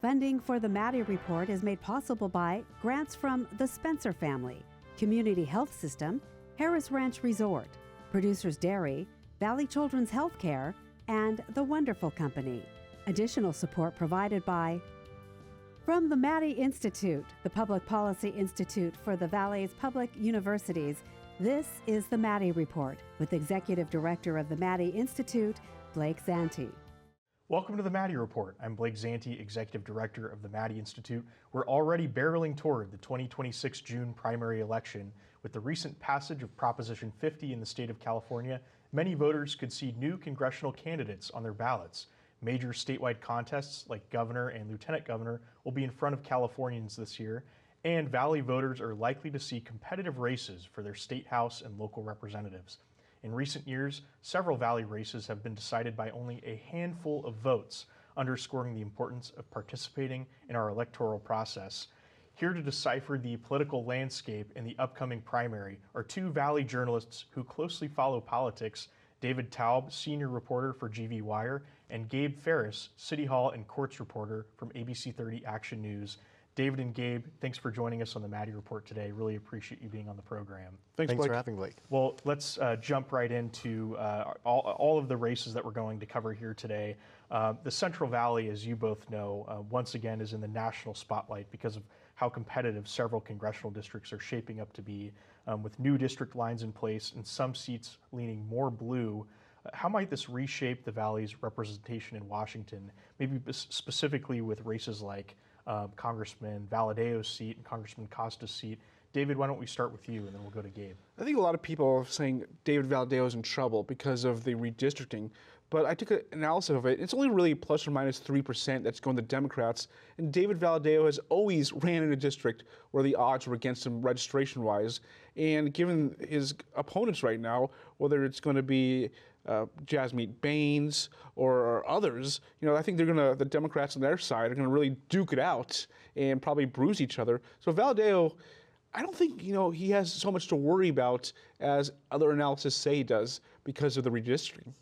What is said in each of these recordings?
Funding for the Maddy Report is made possible by grants from the Spencer Family, Community Health System, Harris Ranch Resort, Producers Dairy, Valley Children's Healthcare, and The Wonderful Company. Additional support provided by from the Maddy Institute, the Public Policy Institute for the Valley's public universities. This is the Maddy Report with Executive Director of the Maddy Institute, Blake Zante. Welcome to the Maddy Report. I'm Blake Zante, Executive Director of the Maddy Institute. We're already barreling toward the 2026 June primary election. With the recent passage of Proposition 50 in the state of California, many voters could see new congressional candidates on their ballots. Major statewide contests like governor and lieutenant governor will be in front of Californians this year, and Valley voters are likely to see competitive races for their state house and local representatives. In recent years, several Valley races have been decided by only a handful of votes, underscoring the importance of participating in our electoral process. Here to decipher the political landscape in the upcoming primary are two Valley journalists who closely follow politics, David Taub, senior reporter for GV Wire, and Gabe Ferris, City Hall and Courts reporter from ABC 30 Action News. David and Gabe, thanks for joining us on the Maddy Report today. Really appreciate you being on the program. Thanks for having Blake. Well, let's jump right into all of the races that we're going to cover here today. The Central Valley, as you both know, once again is in the national spotlight because of how competitive several congressional districts are shaping up to be, with new district lines in place and some seats leaning more blue. How might this reshape the Valley's representation in Washington, maybe specifically with races like Congressman Valadeo's seat and Congressman Costa's seat? David, why don't we start with you and then we'll go to Gabe. I think a lot of people are saying David Valadeo is in trouble because of the redistricting, but I took an analysis of it. It's only really plus or minus 3% that's going to Democrats, and David Valadeo has always ran in a district where the odds were against him registration-wise, and given his opponents right now, whether it's going to be Jasmeet Baines or others, I think the Democrats on their side are going to really duke it out and probably bruise each other. So Valadeo, I don't think, he has so much to worry about as other analysis say he does because of the redistricting.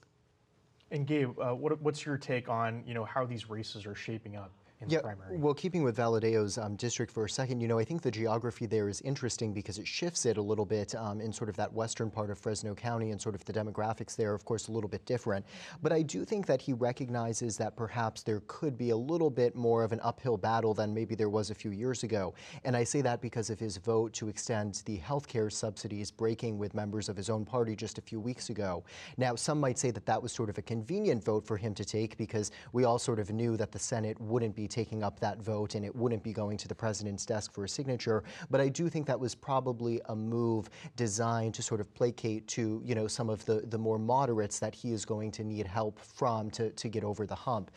And Gabe, what's your take on, how these races are shaping up in the primary? Well, keeping with Valadeo's district for a second, I think the geography there is interesting because it shifts it a little bit in sort of that western part of Fresno County, and sort of the demographics there, of course, a little bit different. But I do think that he recognizes that perhaps there could be a little bit more of an uphill battle than maybe there was a few years ago. And I say that because of his vote to extend the healthcare subsidies, breaking with members of his own party just a few weeks ago. Now, some might say that that was sort of a convenient vote for him to take because we all sort of knew that the Senate wouldn't be taking up that vote and it wouldn't be going to the president's desk for a signature. But I do think that was probably a move designed to sort of placate to, some of the more moderates that he is going to need help from to get over the hump.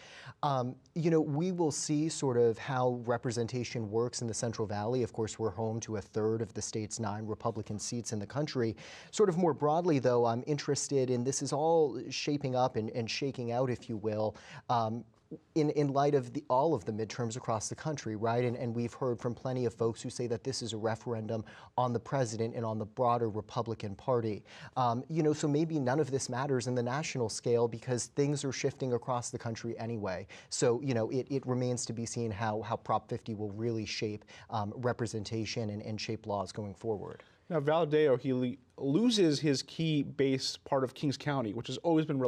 We will see sort of how representation works in the Central Valley. Of course, we're home to a third of the state's 9 Republican seats in the country. Sort of more broadly, though, I'm interested in this is all shaping up and shaking out, if you will, in light of all of the midterms across the country, right? And we've heard from plenty of folks who say that this is a referendum on the president and on the broader Republican Party. So maybe none of this matters in the national scale because things are shifting across the country anyway. So, it remains to be seen how Prop 50 will really shape representation and shape laws going forward. Now, Valadeo, he loses his key base part of Kings County, which has always been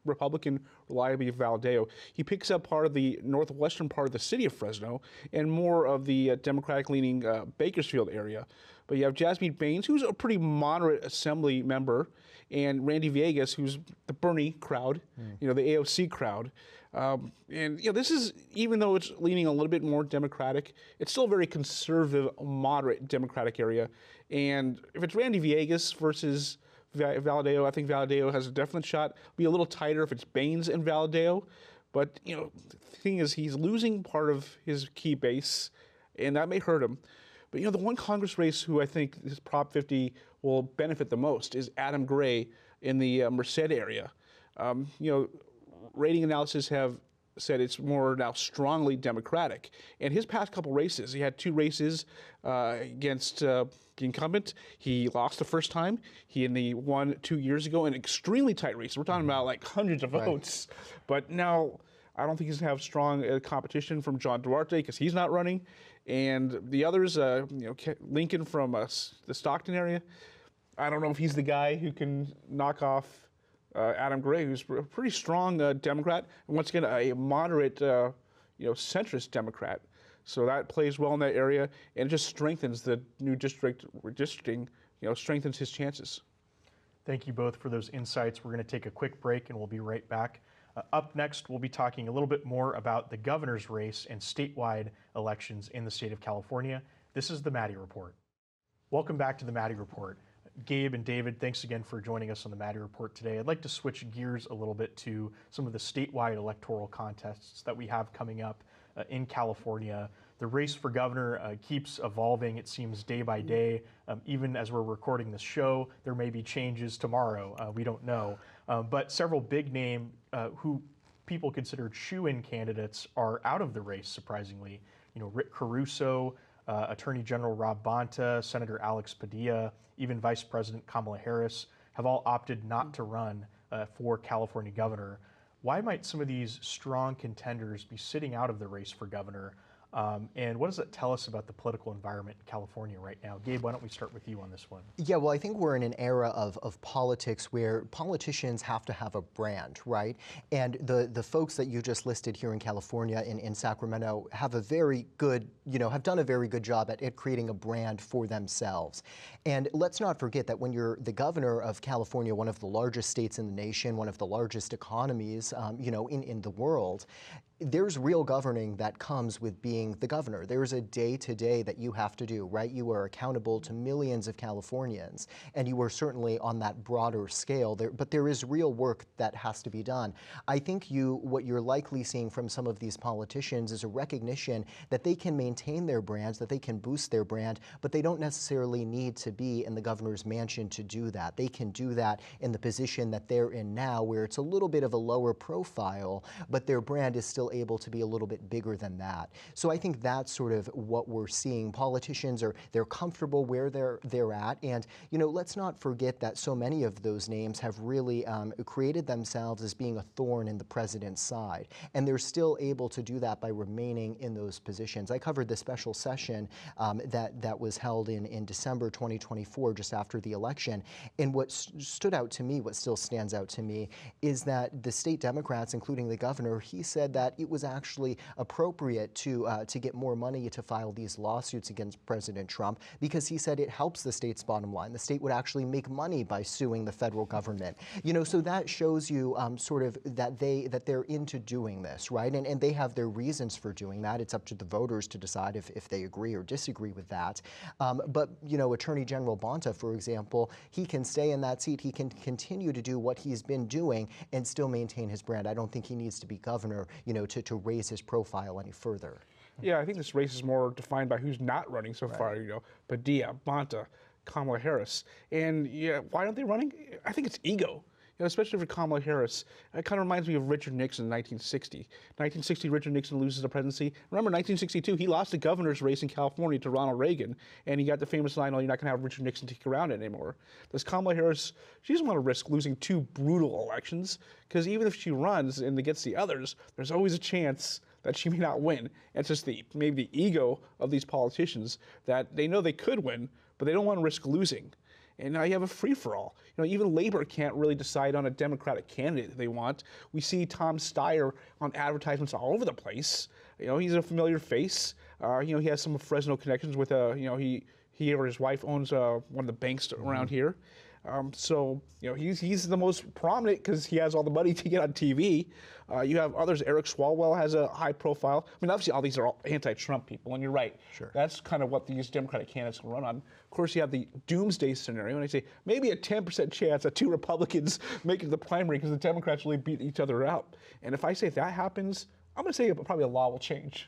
Republican reliably Valadeo. He picks up part of the northwestern part of the city of Fresno and more of the Democratic-leaning Bakersfield area. But you have Jasmeet Baines, who's a pretty moderate assembly member, and Randy Villegas, who's the Bernie crowd, the AOC crowd. This is, even though it's leaning a little bit more Democratic, it's still a very conservative, moderate Democratic area. And if it's Randy Villegas versus Valadeo, I think Valadeo has a definite shot. It'll be a little tighter if it's Baines and Valadeo. But, the thing is, he's losing part of his key base, and that may hurt him. But, the one Congress race who I think this Prop 50 will benefit the most is Adam Gray in the Merced area. Rating analysis have said it's more now strongly Democratic. And his past couple races, he had 2 races against the incumbent. He lost the first time. He won 2 years ago in extremely tight race. We're talking about like hundreds of votes. But now I don't think he's going to have strong competition from John Duarte because he's not running. And the others, Lincoln from the Stockton area, I don't know if he's the guy who can knock off Adam Gray, who's a pretty strong Democrat, and once again, a moderate, centrist Democrat. So that plays well in that area, and it just strengthens the new district redistricting, strengthens his chances. Thank you both for those insights. We're going to take a quick break, and we'll be right back. Up next, we'll be talking a little bit more about the governor's race and statewide elections in the state of California. This is the Maddy Report. Welcome back to the Maddy Report. Gabe and David, thanks again for joining us on the Maddy Report today. I'd like to switch gears a little bit to some of the statewide electoral contests that we have coming up in California. The race for governor keeps evolving, it seems, day by day. Even as we're recording this show, there may be changes tomorrow. We don't know. But several big name who people considered shoo-in candidates are out of the race, surprisingly. Rick Caruso, Attorney General Rob Bonta, Senator Alex Padilla, even Vice President Kamala Harris have all opted not to run for California governor. Why might some of these strong contenders be sitting out of the race for governor? And what does that tell us about the political environment in California right now? Gabe, why don't we start with you on this one? Yeah, well, I think we're in an era of politics where politicians have to have a brand, right? And the folks that you just listed here in California, in Sacramento, have a very good, have done a very good job at creating a brand for themselves. And let's not forget that when you're the governor of California, one of the largest states in the nation, one of the largest economies, in the world, there's real governing that comes with being the governor. There's a day-to-day that you have to do, right? You are accountable to millions of Californians, and you are certainly on that broader scale. But there is real work that has to be done. I think what you're likely seeing from some of these politicians is a recognition that they can maintain their brands, that they can boost their brand, but they don't necessarily need to be in the governor's mansion to do that. They can do that in the position that they're in now, where it's a little bit of a lower profile, but their brand is still able to be a little bit bigger than that. So I think that's sort of what we're seeing. Politicians they're comfortable where they're at, and let's not forget that so many of those names have really created themselves as being a thorn in the president's side, and they're still able to do that by remaining in those positions. I covered the special session that was held in December 2024, just after the election, and what stood out to me, what still stands out to me, is that the state Democrats, including the governor, he said that it was actually appropriate to get more money to file these lawsuits against President Trump, because he said it helps the state's bottom line. The state would actually make money by suing the federal government. So that shows you sort of that they're into doing this, right? And they have their reasons for doing that. It's up to the voters to decide if they agree or disagree with that. But Attorney General Bonta, for example, he can stay in that seat. He can continue to do what he's been doing and still maintain his brand. I don't think he needs to be governor, to raise his profile any further. Yeah, I think this race is more defined by who's not running so far. Padilla, Bonta, Kamala Harris, and why aren't they running? I think it's ego. Especially for Kamala Harris. It kind of reminds me of Richard Nixon in 1960. 1960, Richard Nixon loses the presidency. Remember, 1962, he lost the governor's race in California to Ronald Reagan, and he got the famous line, "Oh, you're not going to have Richard Nixon take around anymore." Does Kamala Harris, she doesn't want to risk losing two brutal elections, because even if she runs and gets the others, there's always a chance that she may not win. It's just maybe the ego of these politicians that they know they could win, but they don't want to risk losing. And now you have a free-for-all. Even Labor can't really decide on a Democratic candidate they want. We see Tom Steyer on advertisements all over the place. He's a familiar face. He has some Fresno connections with, he or his wife owns one of the banks around here. So he's the most prominent because he has all the money to get on TV. You have others. Eric Swalwell has a high profile. I mean, obviously, all these are all anti-Trump people, and you're right. Sure. That's kind of what these Democratic candidates will run on. Of course, you have the doomsday scenario, and I say maybe a 10% chance that two Republicans make it to the primary because the Democrats really beat each other out. And if I say that happens, I'm going to say probably a law will change.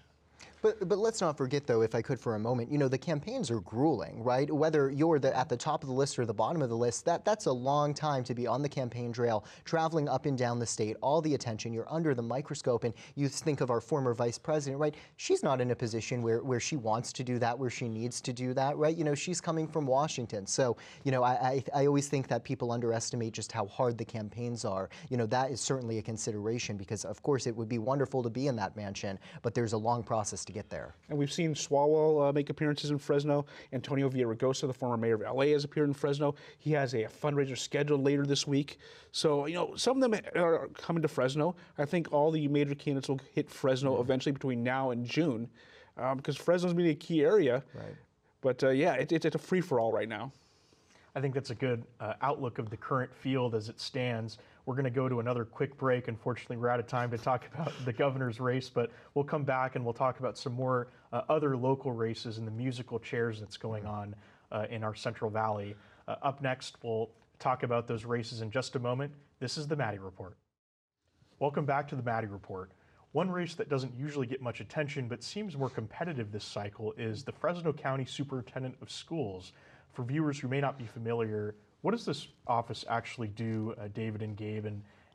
But let's not forget, though, if I could for a moment, the campaigns are grueling, right? Whether you're at the top of the list or the bottom of the list, that's a long time to be on the campaign trail, traveling up and down the state, all the attention, you're under the microscope, and you think of our former vice president, right? She's not in a position where she wants to do that, where she needs to do that, right? She's coming from Washington. So, I always think that people underestimate just how hard the campaigns are. That is certainly a consideration because, of course, it would be wonderful to be in that mansion, but there's a long process to get there. And we've seen Swalwell make appearances in Fresno. Antonio Villaraigosa, the former mayor of LA, has appeared in Fresno. He has a fundraiser scheduled later this week. So, some of them are coming to Fresno. I think all the major candidates will hit Fresno eventually between now and June because Fresno's going to be a key area. Right. But yeah, it's a free-for-all right now. I think that's a good outlook of the current field as it stands. We're going to go to another quick break. Unfortunately, we're out of time to talk about the governor's race, but we'll come back and we'll talk about some more other local races and the musical chairs that's going on in our Central Valley. Up next, we'll talk about those races in just a moment. This is the Maddy Report. Welcome back to the Maddy Report. One race that doesn't usually get much attention but seems more competitive this cycle is the Fresno County Superintendent of Schools. For viewers who may not be familiar, what does this office actually do, David and Gabe,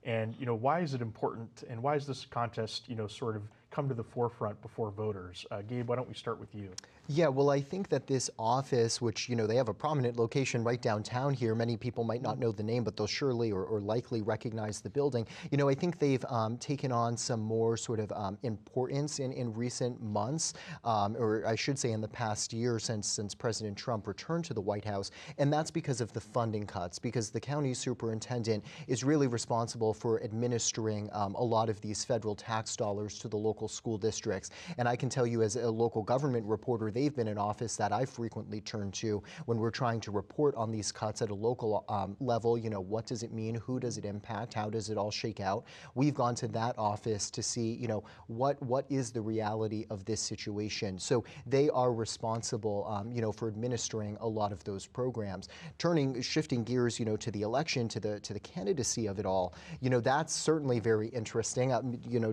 and why is it important, and why is this contest, sort of come to the forefront before voters? Gabe, why don't we start with you? Yeah, well, I think that this office, which, they have a prominent location right downtown here. Many people might not know the name, but they'll surely or likely recognize the building. I think they've taken on some more sort of importance in recent months, or I should say in the past year since President Trump returned to the White House. And that's because of the funding cuts, because the county superintendent is really responsible for administering a lot of these federal tax dollars to the local school districts. And I can tell you as a local government reporter, they've been an office that I frequently turn to when we're trying to report on these cuts at a local level. What does it mean? Who does it impact? How does it all shake out? We've gone to that office to see, what is the reality of this situation. So they are responsible, for administering a lot of those programs. Shifting gears, to the election, to the candidacy of it all, that's certainly very interesting.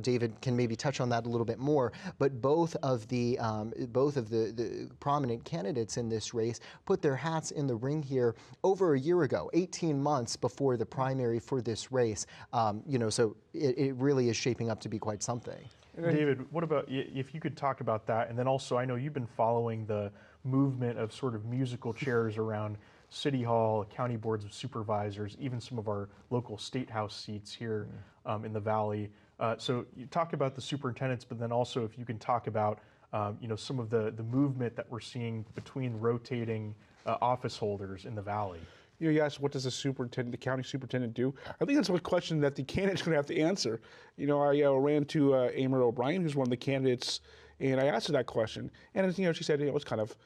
David can maybe touch on that a little bit more, but both of the prominent candidates in this race put their hats in the ring here over a year ago, 18 months before the primary for this race. So it really is shaping up to be quite something. David, what about if you could talk about that, and then also I know you've been following the movement of sort of musical chairs around City Hall, county boards of supervisors, even some of our local state house seats here in the Valley. So you talk about the superintendents, but then also if you can talk about some of the movement that we're seeing between rotating office holders in the Valley. You asked, what does the county superintendent do? I think that's a question that the candidate's going to have to answer. I ran to Amber O'Brien, who's one of the candidates, and I asked her that question. And, she said, it's kind of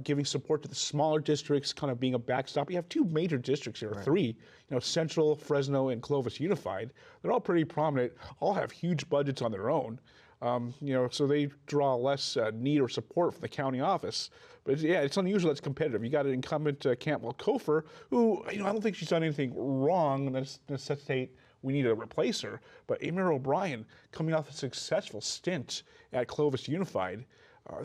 giving support to the smaller districts, kind of being a backstop. You have two major districts here, right. Three, Central, Fresno, and Clovis Unified. They're all pretty prominent, all have huge budgets on their own. So they draw less need or support from the county office. But yeah, it's unusual. It's competitive. You got an incumbent Cantwell Kofer, who I don't think she's done anything wrong that necessitate we need to replace her. But Amir O'Brien, coming off a successful stint at Clovis Unified,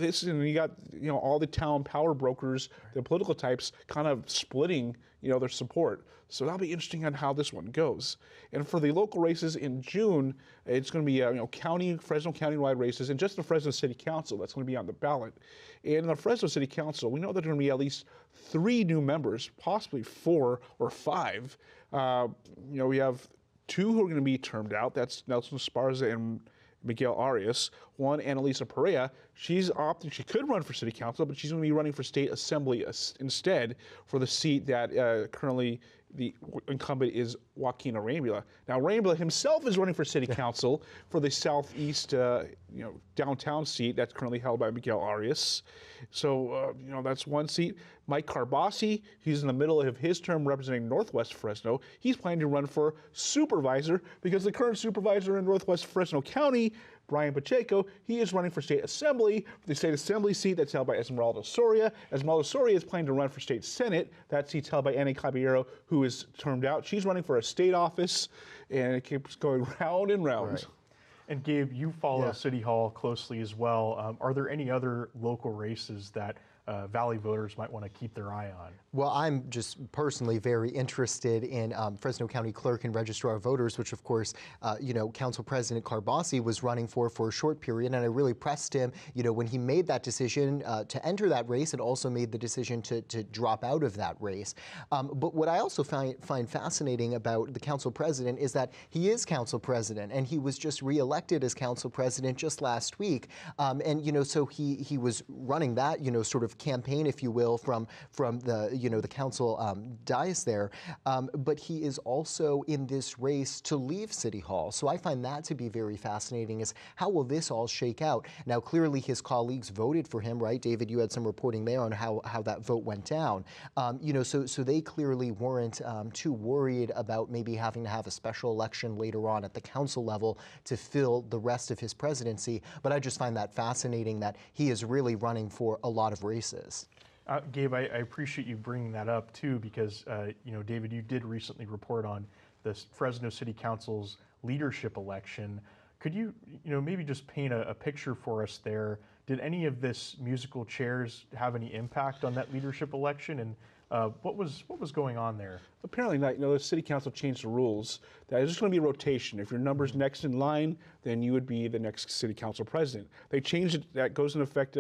you got all the town power brokers, the political types, kind of splitting their support. So that'll be interesting on how this one goes. And for the local races in June, it's going to be Fresno county-wide races, and just the Fresno City Council that's going to be on the ballot. And in the Fresno City Council, we know there's going to be at least 3 new members, possibly 4 or 5. We have 2 who are going to be termed out. That's Nelson Esparza and Miguel Arias. One, Annalisa Perea, she could run for city council, but she's going to be running for state assembly instead for the seat that currently the incumbent is Joaquin Arambula. Now, Arambula himself is running for city council for the southeast, downtown seat that's currently held by Miguel Arias. So, that's one seat. Mike Carbasi, he's in the middle of his term representing Northwest Fresno. He's planning to run for supervisor because the current supervisor in Northwest Fresno County, Brian Pacheco, he is running for state assembly, for the state assembly seat that's held by Esmeralda Soria. Esmeralda Soria is planning to run for state senate. That seat's held by Annie Caballero, who is termed out. She's running for a state office, and it keeps going round and round. Right. And Gabe, you follow City Hall closely as well. Are there any other local races that Valley voters might want to keep their eye on? Well, I'm just personally very interested in Fresno County Clerk and Registrar of Voters, which of course, Council President Carbasi was running for a short period, and I really pressed him, when he made that decision to enter that race and also made the decision to drop out of that race. But what I also find fascinating about the Council President is that he is Council President, and he was just reelected as Council President just last week. So he was running that, sort of campaign, if you will, from the council dais there, but he is also in this race to leave City Hall. So I find that to be very fascinating, is how will this all shake out? Now, clearly his colleagues voted for him, right? David, you had some reporting there on how that vote went down. So they clearly weren't too worried about maybe having to have a special election later on at the council level to fill the rest of his presidency. But I just find that fascinating that he is really running for a lot of races. Gabe, I appreciate you bringing that up too, because David, you did recently report on the Fresno City Council's leadership election. Could you, maybe just paint a picture for us there? Did any of this musical chairs have any impact on that leadership election, and what was going on there? Apparently not. The city council changed the rules. That is just going to be a rotation. If your number's next in line, then you would be the next city council president. They changed it. That goes into effect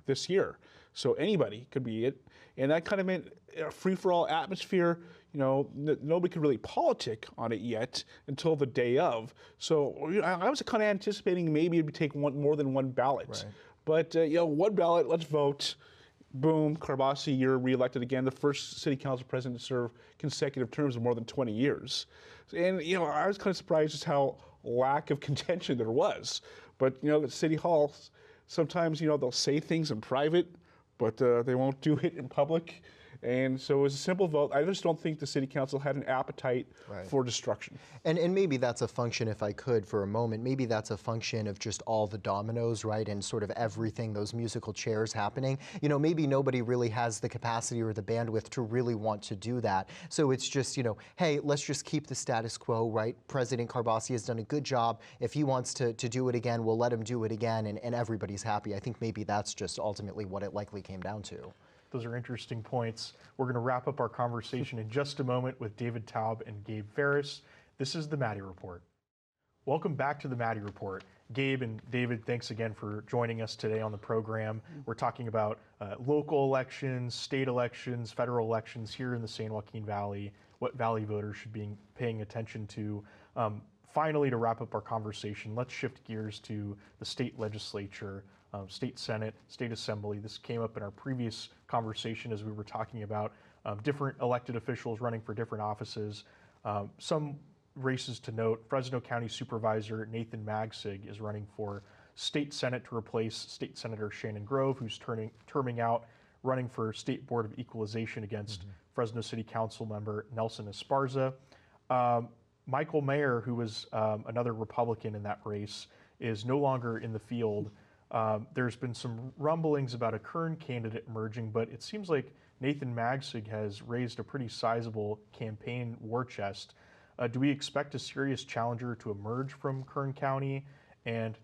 this year. So anybody could be it. And that kind of meant a free-for-all atmosphere. Nobody could really politic on it yet until the day of. So I was kind of anticipating maybe it would take more than one ballot. Right. But, one ballot, let's vote. Boom, Carbasi, you're reelected again, the first city council president to serve consecutive terms of more than 20 years. And, I was kind of surprised just how lack of contention there was. But, at City Hall, sometimes, they'll say things in private, but they won't do it in public. And so it was a simple vote. I just don't think the city council had an appetite for destruction. And maybe that's a function, if I could for a moment, maybe that's a function of just all the dominoes, right, and sort of everything, those musical chairs happening. Maybe nobody really has the capacity or the bandwidth to really want to do that. So it's just, hey, let's just keep the status quo, right? President Carbasi has done a good job. If he wants to do it again, we'll let him do it again, and everybody's happy. I think maybe that's just ultimately what it likely came down to. Those are interesting points. We're going to wrap up our conversation in just a moment with David Taub and Gabe Ferris. This is the Maddy Report. Welcome back to the Maddy Report. Gabe and David, thanks again for joining us today on the program. We're talking about local elections, state elections, federal elections here in the San Joaquin Valley, what Valley voters should be paying attention to. Finally, to wrap up our conversation, let's shift gears to the state legislature. State Senate, State Assembly. This came up in our previous conversation as we were talking about different elected officials running for different offices. Some races to note: Fresno County Supervisor Nathan Magsig is running for State Senate to replace State Senator Shannon Grove, who's terming out, running for State Board of Equalization against Fresno City Council member Nelson Esparza. Michael Mayer, who was another Republican in that race, is no longer in the field. There's been some rumblings about a current candidate emerging, but it seems like Nathan Magsig has raised a pretty sizable campaign war chest. Do we expect a serious challenger to emerge from Kern County? And,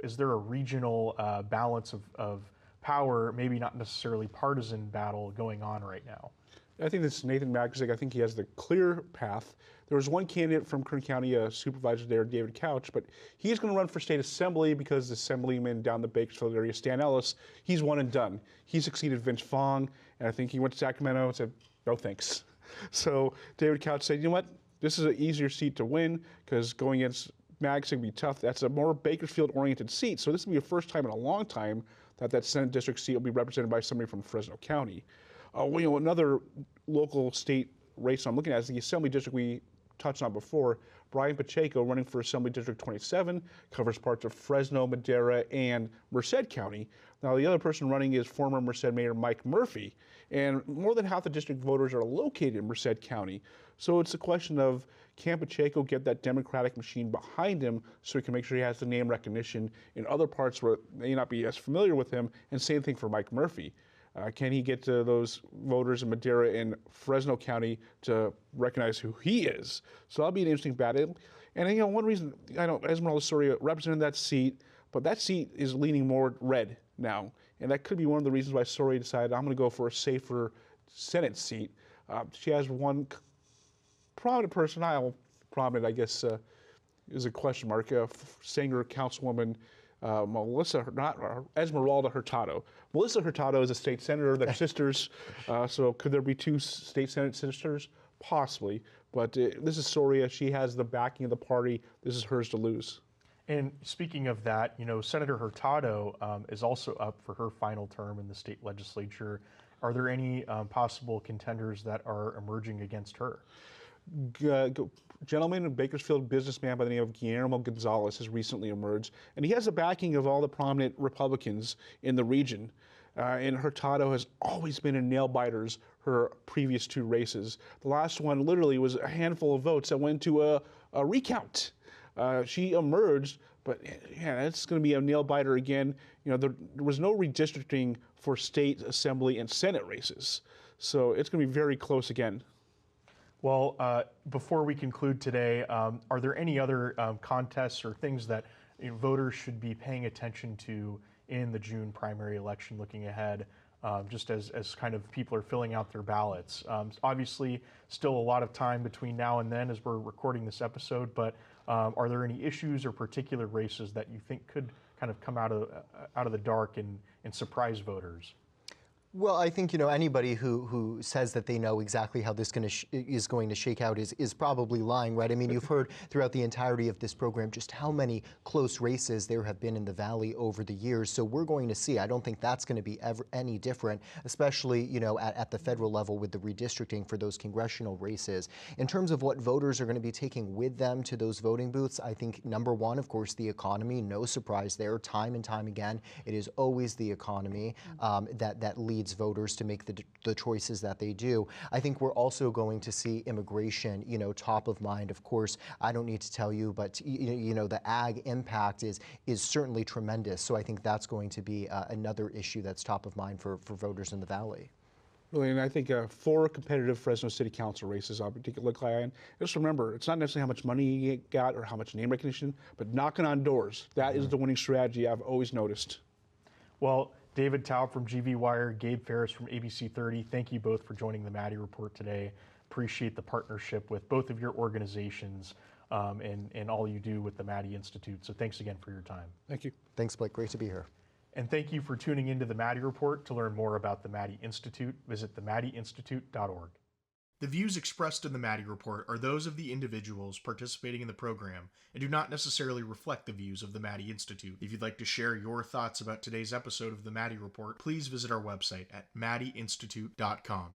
is there a regional balance of power, maybe not necessarily partisan battle going on right now? I think this Nathan Magsig, I think he has the clear path. There was one candidate from Kern County, a supervisor there, David Couch, but he's going to run for state assembly because the assemblyman down the Bakersfield area, Stan Ellis, he's one and done. He succeeded Vince Fong, and I think he went to Sacramento and said, no thanks. So David Couch said, you know what, this is an easier seat to win because going against Magsig would be tough. That's a more Bakersfield-oriented seat, so this will be the first time in a long time that Senate district seat will be represented by somebody from Fresno County. Another local state race I'm looking at is the Assembly District we touched on before. Brian Pacheco, running for Assembly District 27, covers parts of Fresno, Madera, and Merced County. Now, the other person running is former Merced Mayor Mike Murphy, and more than half the district voters are located in Merced County. So it's a question of, can Pacheco get that Democratic machine behind him so he can make sure he has the name recognition in other parts where they may not be as familiar with him, and same thing for Mike Murphy. Can he get to those voters in Madera and Fresno County to recognize who he is? So that'll be an interesting battle. And one reason, I know Esmeralda Soria represented that seat, but that seat is leaning more red now. And that could be one of the reasons why Soria decided, I'm going to go for a safer Senate seat. She has one prominent prominent, I guess, is a question mark, singer, councilwoman, Esmeralda Hurtado. Melissa Hurtado is a state senator. They're sisters. So could there be two state senate sisters? Possibly. But this is Soria. She has the backing of the party. This is hers to lose. And speaking of that, Senator Hurtado is also up for her final term in the state legislature. Are there any possible contenders that are emerging against her? Gentleman in Bakersfield, businessman by the name of Guillermo Gonzalez has recently emerged, and he has the backing of all the prominent Republicans in the region. And Hurtado has always been in nail-biters her previous two races. The last one literally was a handful of votes that went to a recount. She emerged, but yeah, it's going to be a nail-biter again. There was no redistricting for state assembly and Senate races, so it's going to be very close again. Well, before we conclude today, are there any other contests or things that voters should be paying attention to in the June primary election looking ahead, just as kind of people are filling out their ballots? Obviously, still a lot of time between now and then as we're recording this episode, but are there any issues or particular races that you think could kind of come out of the dark and surprise voters? Well, I think, anybody who says that they know exactly how this is going to shake out is probably lying, right? I mean, you've heard throughout the entirety of this program just how many close races there have been in the Valley over the years. So we're going to see. I don't think that's going to be any different, especially, at the federal level with the redistricting for those congressional races. In terms of what voters are going to be taking with them to those voting booths, I think, number one, of course, the economy. No surprise there. Time and time again, it is always the economy that leads voters to make the choices that they do. I think we're also going to see immigration, top of mind. Of course, I don't need to tell you, but the ag impact is certainly tremendous. So I think that's going to be another issue that's top of mind for voters in the Valley. Really, and I think 4 competitive Fresno City Council races are particularly high. Just remember, it's not necessarily how much money you got or how much name recognition, but knocking on doors. That is the winning strategy I've always noticed. Well, David Taub from GV Wire, Gabe Ferris from ABC 30, thank you both for joining the Maddy Report today. Appreciate the partnership with both of your organizations and all you do with the Maddy Institute. So thanks again for your time. Thank you. Thanks, Blake. Great to be here. And thank you for tuning into the Maddy Report. To learn more about the Maddy Institute, visit themaddyinstitute.org. The views expressed in the Maddy Report are those of the individuals participating in the program and do not necessarily reflect the views of the Maddy Institute. If you'd like to share your thoughts about today's episode of the Maddy Report, please visit our website at maddyinstitute.com.